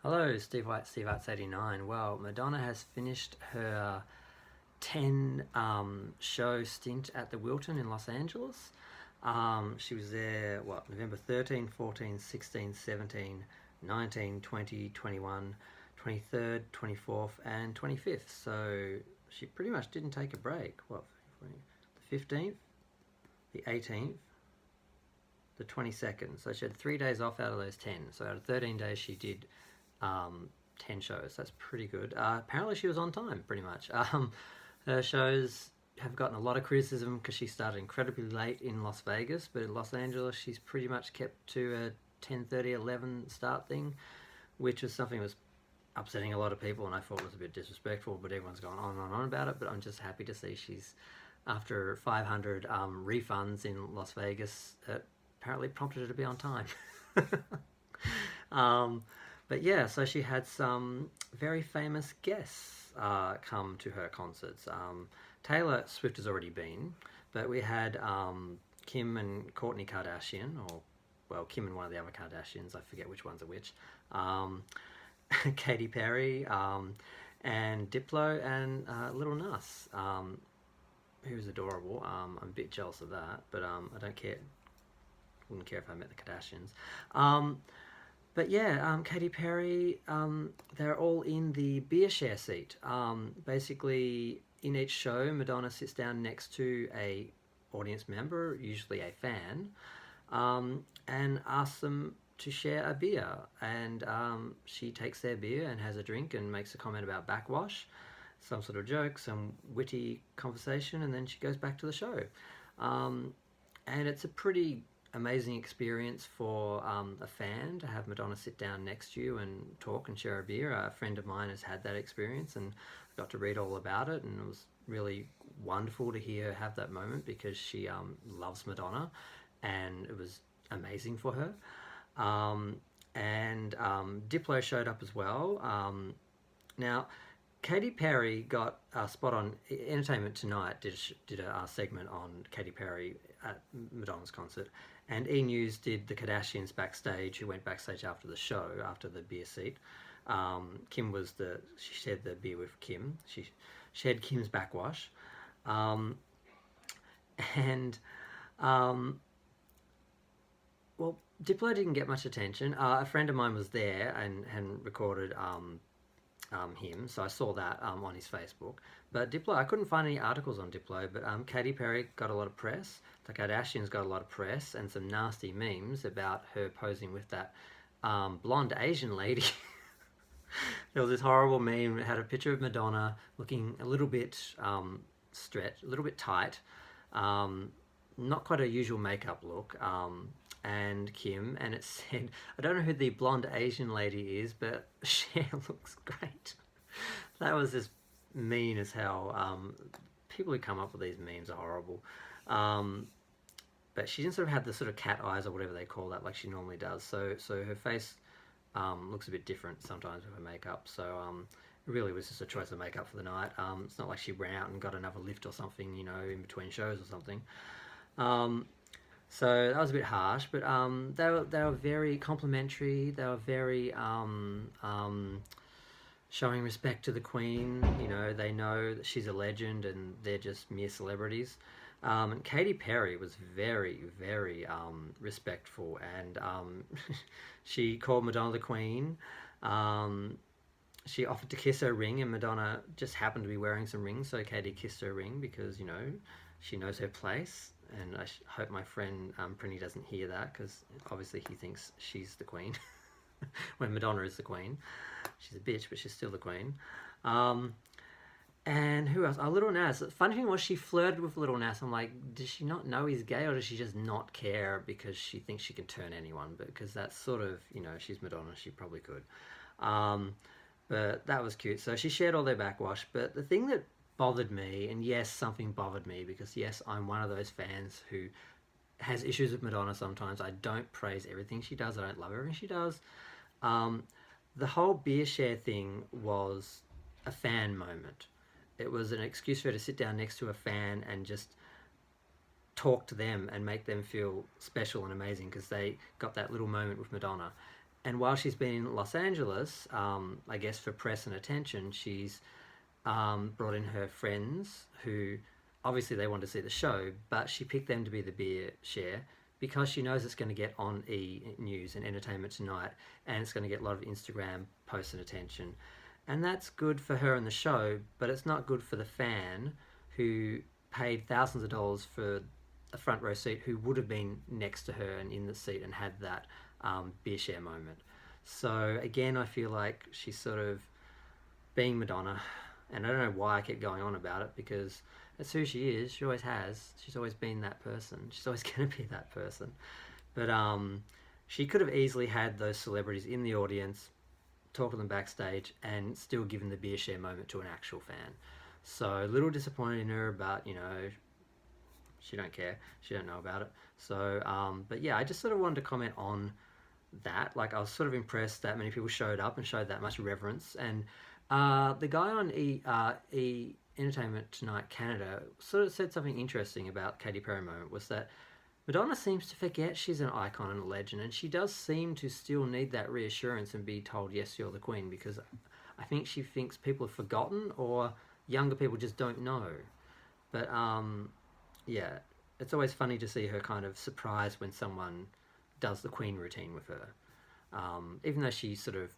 Hello, Steve Arts 89. Well, Madonna has finished her 10 show stint at the Wiltern in Los Angeles. She was there, November 13, 14, 16, 17, 19, 20, 21, 23rd, 24th, and 25th. So she pretty much didn't take a break. The 15th, the 18th, the 22nd. So she had 3 days off out of those 10. So out of 13 days, she did 10 shows. That's pretty good. Apparently, she was on time, pretty much. Her shows have gotten a lot of criticism because she started incredibly late in Las Vegas, but in Los Angeles, she's pretty much kept to a 10:30, 11 start thing, which is something that was upsetting a lot of people, and I thought it was a bit disrespectful, but everyone's gone on and on about it. But I'm just happy to see she's, after 500 refunds in Las Vegas, it apparently prompted her to be on time. um, but yeah, so she had some very famous guests come to her concerts. Taylor Swift has already been, but we had Kim and Kourtney Kardashian, or well, Kim and one of the other Kardashians. I forget which ones are which. Katy Perry, and Diplo, and Lil Nas, who's adorable. I'm a bit jealous of that, but I don't care. Wouldn't care if I met the Kardashians. But yeah, Katy Perry, they're all in the beer share seat. Basically, in each show, Madonna sits down next to a audience member, usually a fan, and asks them to share a beer. And she takes their beer and has a drink and makes a comment about backwash, some sort of joke, some witty conversation, and then she goes back to the show. And it's a pretty amazing experience for a fan to have Madonna sit down next to you and talk and share a beer. A friend of mine has had that experience and got to read all about it, and it was really wonderful to hear her have that moment because she loves Madonna, and it was amazing for her. And Diplo showed up as well. Now, Katy Perry got a spot on Entertainment Tonight. Did a segment on Katy Perry at Madonna's concert, and E News did the Kardashians backstage, who went backstage after the show, after the beer seat. Kim was she shared the beer with Kim. She shared Kim's backwash, and well, Diplo didn't get much attention. A friend of mine was there and recorded him, so I saw that on his Facebook. But Diplo, I couldn't find any articles on Diplo, but Katy Perry got a lot of press. The Kardashians got a lot of press and some nasty memes about her posing with that blonde Asian lady. There was this horrible meme that had a picture of Madonna looking a little bit stretched, a little bit tight, not quite a usual makeup look, and Kim, and it said, I don't know who the blonde Asian lady is, but Cher looks great. That was just mean as hell. People who come up with these memes are horrible. But she didn't sort of have the sort of cat eyes or whatever they call that like she normally does. So her face looks a bit different sometimes with her makeup. So it really was just a choice of makeup for the night. It's not like she ran out and got another lift or something, in between shows or something. So that was a bit harsh, but they were very complimentary. They were very showing respect to the Queen. They know that she's a legend and they're just mere celebrities. And Katy Perry was very, very respectful, and she called Madonna the Queen. She offered to kiss her ring, and Madonna just happened to be wearing some rings, so Katy kissed her ring because, she knows her place. And I hope my friend Prinny doesn't hear that, because obviously he thinks she's the Queen when Madonna is the Queen. She's a bitch, but she's still the Queen. And who else? Lil Nas. The funny thing was, she flirted with Lil Nas. I'm like, does she not know he's gay, or does she just not care because she thinks she can turn anyone? But because that's sort of, she's Madonna, she probably could. But that was cute. So she shared all their backwash. But the thing that bothered me, and yes, something bothered me, because yes, I'm one of those fans who has issues with Madonna sometimes. I don't praise everything she does. I don't love everything she does. The whole beer share thing was a fan moment. It was an excuse for her to sit down next to a fan and just talk to them and make them feel special and amazing because they got that little moment with Madonna. And while she's been in Los Angeles, I guess for press and attention, she's brought in her friends who obviously they want to see the show, but she picked them to be the beer share because she knows it's going to get on News and Entertainment Tonight, and it's going to get a lot of Instagram posts and attention. And that's good for her and the show, but it's not good for the fan who paid thousands of dollars for a front row seat, who would have been next to her and in the seat and had that beer share moment. So again, I feel like she's sort of being Madonna, and I don't know why I keep going on about it, because that's who she is. She always has. She's always been that person. She's always going to be that person. But she could have easily had those celebrities in the audience, talk to them backstage, and still given the beer share moment to an actual fan. So a little disappointed in her, but she don't care. She don't know about it. So, but yeah, I just sort of wanted to comment on that. Like, I was sort of impressed that many people showed up and showed that much reverence. And the guy on Entertainment Tonight Canada sort of said something interesting about Katy Perry moment, was that Madonna seems to forget she's an icon and a legend, and she does seem to still need that reassurance and be told, yes, you're the queen, because I think she thinks people have forgotten, or younger people just don't know. But yeah, it's always funny to see her kind of surprised when someone does the queen routine with her. Even though she sort of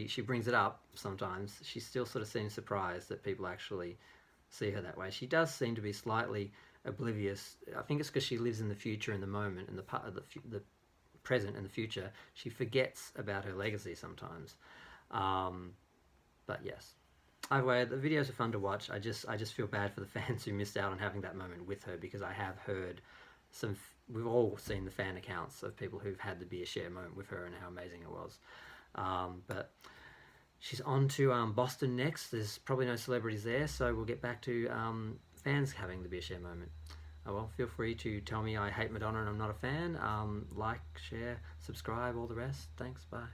she brings it up sometimes, she still sort of seems surprised that people actually see her that way. She does seem to be slightly oblivious. I think it's because she lives in the future and the moment, and the part of the present and the future. She forgets about her legacy sometimes. But yes, either way, the videos are fun to watch. I just feel bad for the fans who missed out on having that moment with her, because I have heard we've all seen the fan accounts of people who've had the beer share moment with her and how amazing it was. But she's on to Boston next. There's probably no celebrities there, so we'll get back to fans having the beer share moment. Oh well, feel free to tell me I hate Madonna and I'm not a fan. Like, share, subscribe, all the rest. Thanks, bye.